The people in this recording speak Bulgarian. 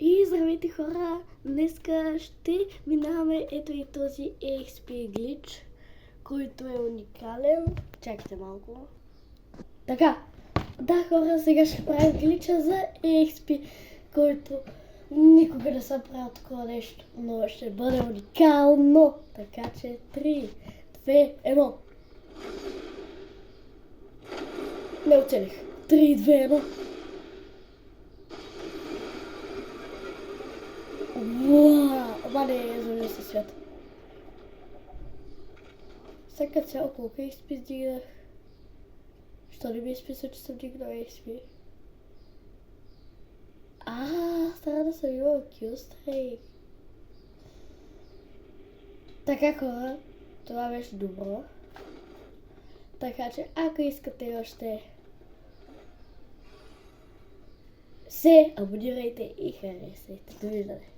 И здравейте хора! Днеска ще минаваме ето и този EXP глич, който е уникален. Чакайте малко. Така, да хора, сега ще правим глича за EXP, който никога не съм правил такова нещо, но ще бъде уникално. Така че 3, 2, 1. Не оцелих. 3, 2, 1. Уау! Ама не, завърши се свят. Всяка цяло колко XP сдигнах. Що не ми изписа, че съм дигнал XP? Трябва да съм имал килстрейк. Така хора, това беше добро. Така че ако искате още, се абонирайте и харесайте. Довиждане!